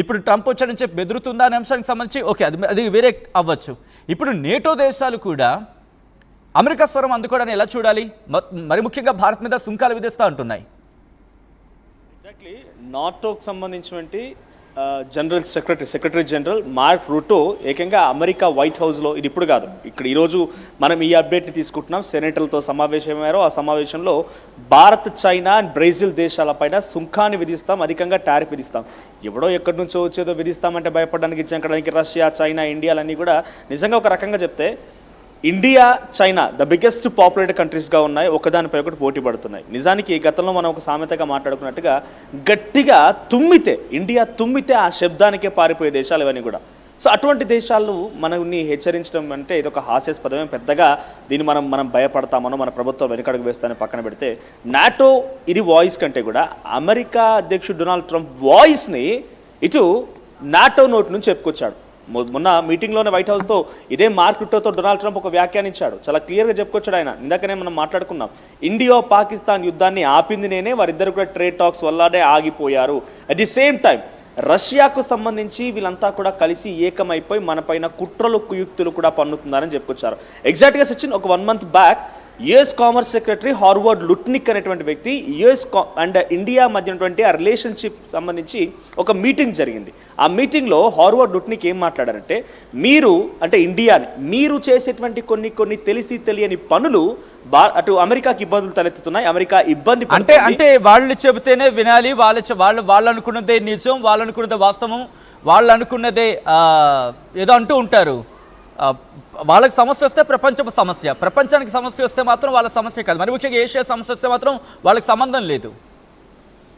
ఇప్పుడు ట్రంప్ వచ్చాడని చెప్పి బెదురుతుందా అనే అంశానికి సంబంధించి ఓకే, అది వేరే అవ్వచ్చు. ఇప్పుడు నేటో దేశాలు కూడా అమెరికా స్వరం అందుకోవడాన్ని ఎలా చూడాలి? మరి ముఖ్యంగా భారత్ మీద సుంకాలు విధిస్తూ అంటున్నాయి. ఎగ్జాక్ట్లీ నాటోకి సంబంధించినటువంటి సెక్రటరీ జనరల్ మార్క్ రూటో ఏకంగా అమెరికా వైట్ హౌస్లో, ఇది ఇప్పుడు కాదు, ఇక్కడ ఈరోజు మనం ఈ అప్డేట్ని తీసుకుంటున్నాం, సెనేటర్లతో సమావేశమయ్యారో ఆ సమావేశంలో భారత్, చైనా అండ్ బ్రెజిల్ దేశాలపైన సుంకాన్ని విధిస్తాం, అధికంగా టారిఫ్ విధిస్తాం. ఎవడో ఎక్కడి నుంచో వచ్చేదో విధిస్తామంటే భయపడడానికి, ఇచ్చానికి రష్యా, చైనా, ఇండియాలన్నీ కూడా నిజంగా ఒక రకంగా చెప్తే India, China the biggest populated కంట్రీస్గా ఉన్నాయి, ఒకదానిపై ఒకటి పోటీ పడుతున్నాయి. నిజానికి గతంలో మనం ఒక సామెతగా మాట్లాడుకున్నట్టుగా గట్టిగా తుమ్మితే, ఇండియా తుమ్మితే ఆ శబ్దానికే పారిపోయే దేశాలు ఇవన్నీ కూడా. సో అటువంటి దేశాలు మనల్ని హెచ్చరించడం అంటే ఇది ఒక హాస్యాస్పదమే. పెద్దగా దీన్ని మనం భయపడతామనో మన ప్రభుత్వం వెనుకడుగు వేస్తానని పక్కన పెడితే, నాటో ఇది వాయిస్ కంటే కూడా అమెరికా అధ్యక్షుడు డొనాల్డ్ ట్రంప్ వాయిస్ని ఇటు నాటో నోటి నుంచి చెప్పుకొచ్చాడు. మొన్న మీటింగ్లోనే వైట్ హౌస్తో ఇదే మార్క్ రూటోతో డొనాల్డ్ ట్రంప్ ఒక వ్యాఖ్యానించాడు, చాలా క్లియర్గా చెప్పుకొచ్చాడు ఆయన. ఇందాకనే మనం మాట్లాడుకున్నాం, ఇండియా పాకిస్తాన్ యుద్ధాన్ని ఆపింది నేనే, వారిద్దరు కూడా ట్రేడ్ టాక్స్ వల్లనే ఆగిపోయారు. అట్ ది సేమ్ టైం రష్యాకు సంబంధించి వీళ్ళంతా కూడా కలిసి ఏకమైపోయి మన పైన కుట్రలు కుయుక్తులు కూడా పన్నుతున్నారని చెప్పుకొచ్చారు. ఎగ్జాక్ట్గా సచిన్, ఒక 1 month back US commerce secretary Harvard Lutnick అనేటువంటి వ్యక్తి యుఎస్ అండ్ ఇండియా మధ్య ఉన్నటువంటి ఆ రిలేషన్షిప్ సంబంధించి ఒక మీటింగ్ జరిగింది. ఆ మీటింగ్లో హార్వర్డ్ లుట్నిక్ ఏం మాట్లాడారంటే, మీరు అంటే ఇండియాని మీరు చేసేటువంటి కొన్ని తెలిసి తెలియని పనులు అటు అమెరికాకి ఇబ్బందులు తలెత్తుతున్నాయి, అమెరికా ఇబ్బంది అంటే వాళ్ళు చెబితేనే వినాలి, వాళ్ళు అనుకున్నదే నిజం, వాళ్ళు అనుకున్నదే వాస్తవం, వాళ్ళు అనుకున్నదే ఏదో అంటూ ఉంటారు. వాళ్ళకి సమస్య వస్తే ప్రపంచపు సమస్య, ప్రపంచానికి సమస్య వస్తే మాత్రం వాళ్ళ సమస్య కాదు. మరి ముఖ్యంగా ఏషియా సమస్య వస్తే మాత్రం వాళ్ళకి సంబంధం లేదు.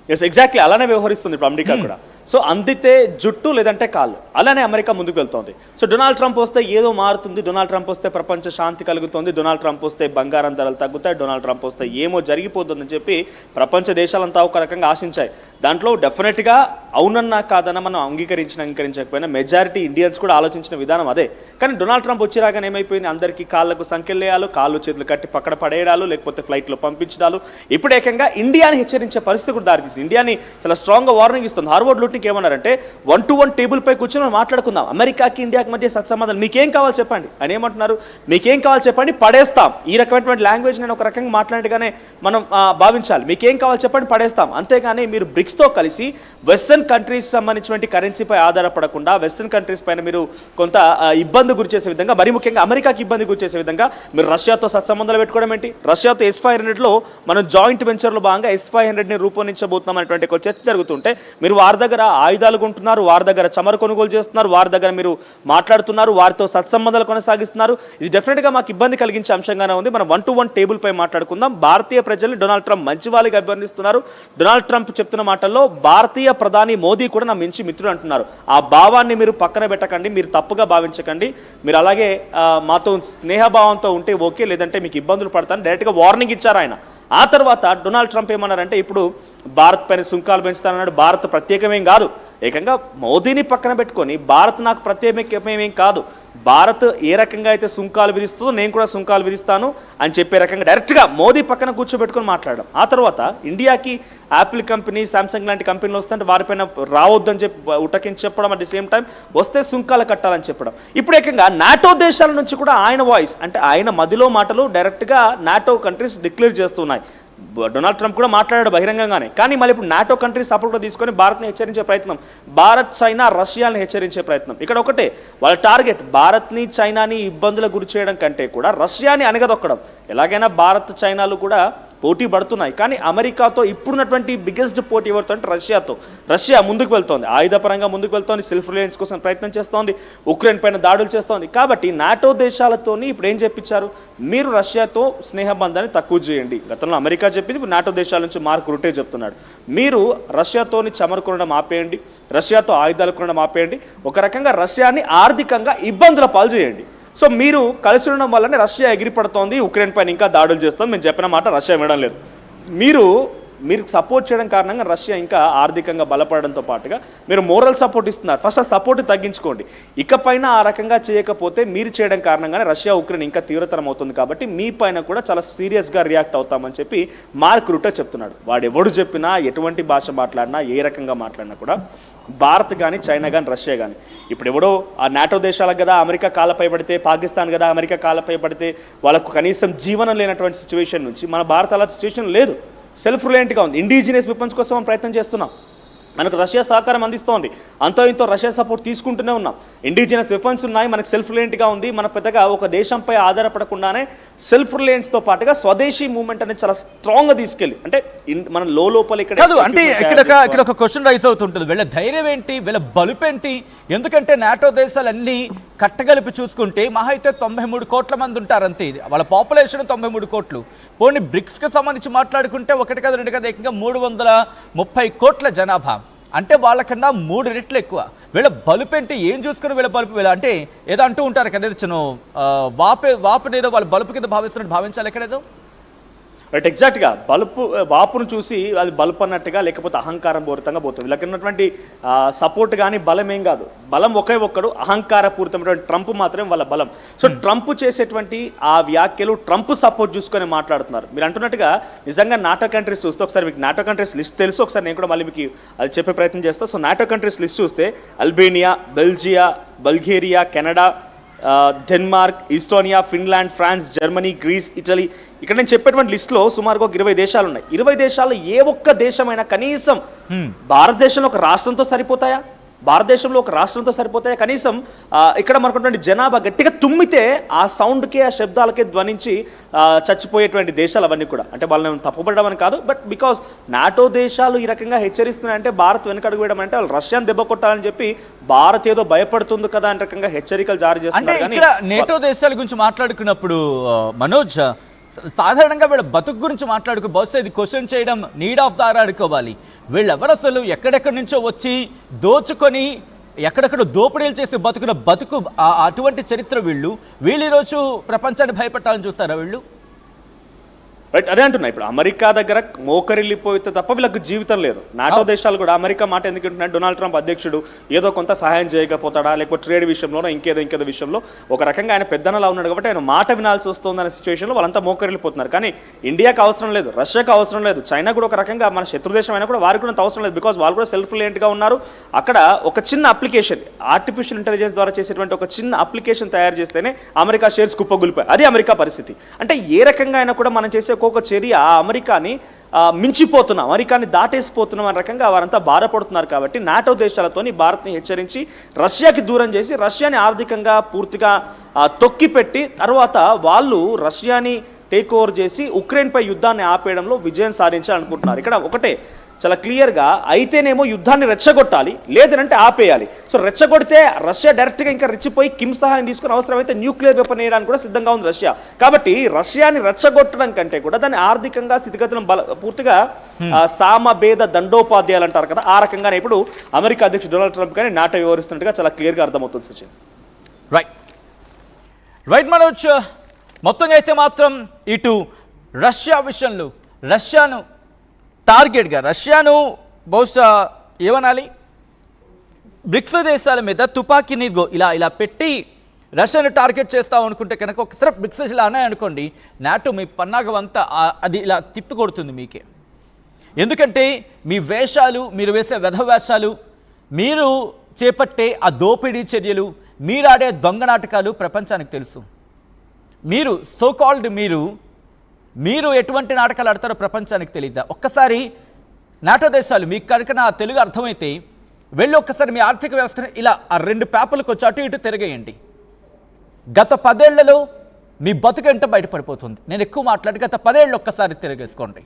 ఎస్, ఎగ్జాక్ట్లీ అలానే వ్యవహరిస్తుంది ఇప్పుడు అమెరికా కూడా. సో అందితే జుట్టు లేదంటే కాళ్ళు, అలానే అమెరికా ముందుకు వెళ్తోంది. సో డొనాల్డ్ ట్రంప్ వస్తే ఏదో మారుతుంది, డొనాల్డ్ ట్రంప్ వస్తే ప్రపంచ శాంతి కలుగుతుంది, డొనాల్డ్ ట్రంప్ వస్తే బంగారం ధరలు తగ్గుతాయి, డొనాల్డ్ ట్రంప్ వస్తే ఏమో జరిగిపోతుందని చెప్పి ప్రపంచ దేశాలంతా ఒక రకంగా ఆశించాయి. దాంట్లో డెఫినెట్గా అవునన్నా కాదన్నా మనం అంగీకరించకపోయినా మెజారిటీ ఇండియన్స్ కూడా ఆలోచించిన విధానం అదే. కానీ డొనాల్డ్ ట్రంప్ వచ్చేరాగానే ఏమైపోయింది, అందరికీ కాళ్ళకు సంఖ్యలేయాలు, కాళ్ళు చేతులు కట్టి పక్కన పడేయడాలు, లేకపోతే ఫ్లైట్లో పంపించడాలు, ఇప్పుడు ఏకంగా ఇండియాని హెచ్చరించే పరిస్థితి కూడా దారితీసింది. ఇండియాని చాలా స్ట్రాంగ్గా వార్నింగ్ ఇస్తుంది. హార్వర్డ్ లుట్నిక్ ఏమన్నారంటే, 1-to-1 టేబుల్ పై కూర్చొని మనం మాట్లాడుకుందాం, అమెరికాకి ఇండియాకి మధ్య సత్సంబంధాలు, మీకేం కావాలి చెప్పండి అని ఏమంటున్నారు, మీకేం కావాలి చెప్పండి పడేస్తాం. ఈ రకమైనటువంటి లాంగ్వేజ్ నేను ఒక రకంగా మాట్లాడిగానే మనం భావించాలి. మీకేం కావాలి చెప్పండి పడేస్తాం. అంతేగాని మీరు బ్రిక్స్తో కలిసి వెస్టర్న్ కంట్రీస్ సంబంధించినటువంటి కరెన్సీపై ఆధారపడకుండా వెస్టర్న్ కంట్రీస్ పైన మీరు కొంత ఇబ్బంది గురి చేసే విధంగా, మరి ముఖ్యంగా అమెరికాకి ఇబ్బంది గురి చేసే విధంగా మీరు రష్యాతో సత్సంబంధాలు పెట్టుకోవడం ఏంటి? రష్యాతో S-500లో మనం జాయింట్ వెంచర్లో భాగంగా S-500ని రూపొందించబోతున్నాం అనేటువంటి ఒక చర్చ జరుగుతుంటే, మీరు వారి దగ్గర ఆయుధాలు కొంటున్నారు, వారి దగ్గర చమరు కొనుగోలు చేస్తున్నారు, వారి దగ్గర మీరు మాట్లాడుతున్నారు, వారితో సత్సంబంధాలు కొనసాగిస్తున్నారు. ఇది డెఫినెట్గా మాకు ఇబ్బంది కలిగించే అంశంగానే ఉంది. మనం 1-to-1 టేబుల్ పై మాట్లాడుకుందాం. భారతీయ ప్రజల్ని డొనాల్డ్ ట్రంప్ మంచి వాళ్ళకి అభివర్ణిస్తున్నారు. డొనాల్డ్ ట్రంప్ చెప్తున్న మాటల్లో భారతీయ ప్రధాని మోదీ కూడా నా మంచి మిత్రుడు అంటున్నారు. ఆ భావాన్ని మీరు పక్కన పెట్టకండి, మీరు తప్పుగా భావించకండి. మీరు అలాగే మాతో స్నేహభావంతో ఉంటే ఓకే, లేదంటే మీకు ఇబ్బందులు పడతాను డైరెక్ట్గా వార్నింగ్ ఇచ్చారు ఆయన. ఆ తర్వాత డొనాల్డ్ ట్రంప్ ఏమన్నారంటే, ఇప్పుడు భారత్ పైన సుంకాలు పెంచుతానన్నాడు. భారత్ ప్రత్యేకమేం కాదు, ఏకంగా మోదీని పక్కన పెట్టుకొని భారత్ నాకు ప్రత్యేకమేం కాదు, భారత్ ఏ రకంగా అయితే సుంకాలు విధిస్తుందో నేను కూడా సుంకాలు విధిస్తాను అని చెప్పే రకంగా డైరెక్ట్గా మోదీ పక్కన కూర్చోబెట్టుకొని మాట్లాడడం. ఆ తర్వాత ఇండియాకి యాపిల్ కంపెనీ, శాంసంగ్ లాంటి కంపెనీలు వస్తుంటే వారిపైన రావద్దని చెప్పి ఉటకించి చెప్పడం, అట్ ది సేమ్ టైం వస్తే సుంకాలు కట్టాలని చెప్పడం. ఇప్పుడు ఏకంగా నాటో దేశాల నుంచి కూడా ఆయన వాయిస్, అంటే ఆయన మదిలో మాటలు డైరెక్ట్గా నాటో కంట్రీస్ డిక్లేర్ చేస్తున్నాయి. డొనాల్డ్ ట్రంప్ కూడా మాట్లాడాడు బహిరంగంగానే. కానీ మళ్ళీ ఇప్పుడు నాటో కంట్రీస్ సపోర్ట్ కూడా తీసుకొని భారత్ని హెచ్చరించే ప్రయత్నం, భారత్, చైనా, రష్యాని హెచ్చరించే ప్రయత్నం. ఇక్కడ ఒకటే వాళ్ళ టార్గెట్, భారత్ని, చైనాని ఇబ్బందులకు గురి చేయడం కంటే కూడా రష్యాని అణగదొక్కడం. ఎలాగైనా భారత్, చైనాలు కూడా పోటీ పడుతున్నాయి. కానీ అమెరికాతో ఇప్పుడున్నటువంటి బిగ్గెస్ట్ పోటీ ఎవరితో అంటే రష్యాతో. రష్యా ముందుకు వెళ్తోంది, ఆయుధపరంగా ముందుకు వెళ్తోంది, సెల్ఫ్ రిలయన్స్ కోసం ప్రయత్నం చేస్తోంది, ఉక్రెయిన్ పైన దాడులు చేస్తోంది. కాబట్టి నాటో దేశాలతోని ఇప్పుడు ఏం చెప్పించారు, మీరు రష్యాతో స్నేహబంధాన్ని తక్కువ చేయండి. గతంలో అమెరికా చెప్పింది, ఇప్పుడు నాటో దేశాల నుంచి మార్క్ రూటే చెప్తున్నాడు, మీరు రష్యాతోని చమురు కొనడం ఆపేయండి, రష్యాతో ఆయుధాలు కొనడం ఆపేయండి, ఒక రకంగా రష్యాని ఆర్థికంగా ఇబ్బందుల పాలు చేయండి. సో మీరు కలిసి ఉండడం వల్లనే రష్యా ఎగిరిపడుతోంది, ఉక్రెయిన్ పైన ఇంకా దాడులు చేస్తుంది. మేము చెప్పిన మాట రష్యా వినడం లేదు. మీరు సపోర్ట్ చేయడం కారణంగా రష్యా ఇంకా ఆర్థికంగా బలపడడంతో పాటుగా మీరు మోరల్ సపోర్ట్ ఇస్తున్నారు. ఫస్ట్ ఆ సపోర్ట్ తగ్గించుకోండి. ఇకపైన ఆ రకంగా చేయకపోతే మీరు చేయడం కారణంగానే రష్యా, ఉక్రెయిన్ ఇంకా తీవ్రతరం అవుతుంది. కాబట్టి మీ పైన కూడా చాలా సీరియస్గా రియాక్ట్ అవుతామని చెప్పి మార్క్ రూటే చెప్తున్నాడు. వాడు ఎవడు చెప్పినా, ఎటువంటి భాష మాట్లాడినా, ఏ రకంగా మాట్లాడినా కూడా భారత్ కానీ, చైనా కానీ, రష్యా కానీ. ఇప్పుడు ఎవడో ఆ నాటో దేశాలకు కదా అమెరికా కాళ్ళపై పడితే, పాకిస్తాన్ కదా అమెరికా కాళ్ళపై పడితే వాళ్ళకు కనీసం జీవనం లేనటువంటి సిచ్యువేషన్ నుంచి మన భారత్ అలా సిచ్యువేషన్ లేదు. సెల్ఫ్ రిలయంట్గా ఉంది. ఇండిజినియస్ వెపన్స్ కోసం మనం ప్రయత్నం చేస్తున్నాం. మనకు రష్యా సహకారం అందిస్తోంది. అంతో ఇంతో రష్యా సపోర్ట్ తీసుకుంటూనే ఉన్నాం. ఇండిజినస్ వెపన్స్ ఉన్నాయి, మనకు సెల్ఫ్ రిలయంట్గా ఉంది. మన పెద్దగా ఒక దేశంపై ఆధారపడకుండానే సెల్ఫ్ రిలయన్స్తో పాటుగా స్వదేశీ మూవ్మెంట్ అనేది చాలా స్ట్రాంగ్గా తీసుకెళ్ళి, అంటే మన లోపల ఇక్కడ కాదు అంటే ఇక్కడ ఒక క్వశ్చన్ రైజ్ అవుతుంటుంది. వీళ్ళ ధైర్యం ఏంటి, వీళ్ళ బలుపు ఏంటి? ఎందుకంటే నాటో దేశాలన్నీ కట్టగలిపి చూసుకుంటే మహా అయితే 93 కోట్ల మంది ఉంటారు అంతే. వాళ్ళ పాపులేషన్ 93 కోట్లు. పోనీ బ్రిక్స్కి సంబంధించి మాట్లాడుకుంటే ఒకటి కదా రెండు కదా ఏకంగా 330 కోట్ల జనాభా. అంటే వాళ్ళకన్నా 3 రెట్లు ఎక్కువ. వీళ్ళ బలుపు ఏంటి, ఏం చూసుకుని వీళ్ళ బలుపు వీళ్ళ అంటే ఏదో అంటూ ఉంటారు కదా, చిన్న వాపునేదో వాళ్ళ బలుపు కింద భావిస్తున్నట్టు భావించాలి ఎక్కడేదో. బట్ ఎగ్జాక్ట్గా వాపును చూసి అది బలుపు అన్నట్టుగా, లేకపోతే అహంకారం పూరితంగా పోతుంది. వీళ్ళకి ఉన్నటువంటి సపోర్ట్ కానీ బలం ఏం కాదు. బలం ఒకే ఒక్కడు, అహంకారపూరితమైనటువంటి ట్రంప్ మాత్రమే వాళ్ళ బలం. సో ట్రంప్ చేసేటువంటి ఆ వ్యాఖ్యలు ట్రంప్ సపోర్ట్ చూసుకొని మాట్లాడుతున్నారు. మీరు అంటున్నట్టుగా నిజంగా నాటో కంట్రీస్ చూస్తే, ఒకసారి మీకు నాటో కంట్రీస్ లిస్ట్ తెలుసు, ఒకసారి నేను కూడా మళ్ళీ మీకు అది చెప్పే ప్రయత్నం చేస్తాను. సో నాటో కంట్రీస్ లిస్ట్ చూస్తే Albania, Belgium, Bulgaria, Canada, Denmark, Estonia, Finland, France, Germany, Greece, Italy. ఇక్కడ నేను చెప్పేటువంటి లిస్టులో సుమారుగా ఒక 20 దేశాలు ఉన్నాయి. 20 దేశాల్లో ఏ ఒక్క దేశమైనా కనీసం భారతదేశంలో ఒక రాష్ట్రంతో సరిపోతాయా? భారతదేశంలో ఒక రాష్ట్రంతో సరిపోతాయా? కనీసం ఇక్కడ మనకున్నటువంటి జనాభా గట్టిగా తుమ్మితే ఆ సౌండ్కే, ఆ శబ్దాలకే ధ్వనించి చచ్చిపోయేటువంటి దేశాలు అవన్నీ కూడా. అంటే వాళ్ళని తప్పుపడడం అని కాదు, బట్ బికాస్ నాటో దేశాలు ఈ రకంగా హెచ్చరిస్తున్నాయంటే భారత్ వెనకడుగు వేయడం అంటే వాళ్ళు రష్యాను దెబ్బ కొట్టాలని చెప్పి భారత్ ఏదో భయపడుతుంది కదా అనే రకంగా హెచ్చరికలు జారీ చేస్తున్నారు. కానీ నేటో దేశాల గురించి మాట్లాడుకున్నప్పుడు మనోజ్, సాధారణంగా వీళ్ళ బతుకు గురించి మాట్లాడుకో, బహుశా ఇది క్వశ్చన్ చేయడం నీడ్ ఆఫ్ ద అవర్ అనుకోవాలి. వీళ్ళెవరు అసలు ఎక్కడెక్కడి నుంచో వచ్చి దోచుకొని ఎక్కడెక్కడ దోపిడీలు చేసి బతుకు అటువంటి చరిత్ర వీళ్ళు ఈరోజు ప్రపంచాన్ని భయపెట్టాలని చూస్తారా వీళ్ళు? రైట్, అదే అంటున్నా. ఇప్పుడు అమెరికా దగ్గర మోకరిల్లిపోతే తప్ప వీళ్ళకి జీవితం లేదు. నాటో దేశాలు కూడా అమెరికా మాట ఎందుకు ఉంటున్నాయి? డొనాల్డ్ ట్రంప్ అధ్యక్షుడు ఏదో కొంత సహాయం చేయకపోతాడా, లేకపోతే ట్రేడ్ విషయంలోనో ఇంకేదో విషయంలో ఒక రకంగా ఆయన పెద్దనలా ఉన్నాడు కాబట్టి ఆయన మాట వినాల్సి వస్తుందనే సిచ్యువేషన్లో వాళ్ళంతా మోకరిల్లిపోతున్నారు. కానీ ఇండియాకి అవసరం లేదు, రష్యాకి అవసరం లేదు, చైనా కూడా ఒక రకంగా మన శత్రు దేశం అయినా కూడా వారికి కూడా అంత అవసరం లేదు. బికాజ్ వాళ్ళు కూడా సెల్ఫ్ రిలయంట్గా ఉన్నారు. అక్కడ ఒక చిన్న అప్లికేషన్, ఆర్టిఫిషియల్ ఇంటెలిజెన్స్ ద్వారా చేసేటువంటి ఒక చిన్న అప్లికేషన్ తయారు చేస్తేనే అమెరికా షేర్స్ కుప్పగొలిపాయి. అది అమెరికా పరిస్థితి. అంటే ఏ రకంగా అయినా కూడా మనం చేసే ఒక్కొక్క చర్య అమెరికాని మించిపోతున్నాం, అమెరికాని దాటేసిపోతున్నాం అనే రకంగా వారంతా బాధపడుతున్నారు. కాబట్టి నాటో దేశాలతోని భారత్ని హెచ్చరించి రష్యాకి దూరం చేసి రష్యాని ఆర్థికంగా పూర్తిగా తొక్కిపెట్టి తర్వాత వాళ్ళు రష్యాని టేక్ ఓవర్ చేసి ఉక్రెయిన్పై యుద్ధాన్ని ఆపేయడంలో విజయం సాధించాలనుకుంటున్నారు. ఇక్కడ ఒకటే చాలా క్లియర్గా, అయితేనేమో యుద్ధాన్ని రెచ్చగొట్టాలి, లేదంటే ఆపేయాలి. సో రెచ్చగొడితే రష్యా డైరెక్ట్గా ఇంకా రెచ్చిపోయి కిమ్ సహాయం తీసుకుని అవసరమైతే న్యూక్లియర్ వెపన్ వేయడానికి కూడా సిద్ధంగా ఉంది రష్యా. కాబట్టి రష్యాని రెచ్చగొట్టడం కంటే కూడా దాన్ని ఆర్థికంగా స్థితిగతులను పూర్తిగా సామభేద దండోపాధ్యాయులు అంటారు కదా, ఆ రకంగానే ఇప్పుడు అమెరికా అధ్యక్షుడు డొనాల్డ్ ట్రంప్ కానీ నాటో వ్యవహరిస్తున్నట్టుగా చాలా క్లియర్గా అర్థమవుతుంది సచిన్. రైట్ మనోజ్, మొత్తంగా అయితే మాత్రం ఇటు రష్యా విషయంలో రష్యాను టార్గెట్గా, రష్యాను బహుశా ఏమనాలి, బ్రిక్స్ దేశాల మీద తుపాకీ నీరు ఇలా పెట్టి రష్యాను టార్గెట్ చేస్తాం అనుకుంటే కనుక ఒకసారి బ్రిక్స్ ఇలా అన్నాయనుకోండి, నాటో మీ పన్నాగం అంతా అది ఇలా తిప్పి కొడుతుంది మీకే. ఎందుకంటే మీ వేషాలు, మీరు వేసే వెధవేషాలు, మీరు చేపట్టే ఆ దోపిడీ చర్యలు, మీరాడే దొంగ నాటకాలు ప్రపంచానికి తెలుసు. మీరు సోకాల్డ్ మీరు ఎటువంటి నాటకాలు ఆడతారో ప్రపంచానికి తెలియదా? ఒక్కసారి నాటో దేశాలు మీకు కనుక నా తెలుగు అర్థమైతే వెళ్ళి ఒక్కసారి మీ ఆర్థిక వ్యవస్థను ఇలా ఆ 2 పేపర్లకు వచ్చి అటు ఇటు తిరగేయండి. గత 10 ఏళ్లలో మీ బతుకు ఎంట బయటపడిపోతుంది. నేను ఎక్కువ మాట్లాడి గత 10 ఏళ్ళు ఒక్కసారి తిరగేసుకోండి.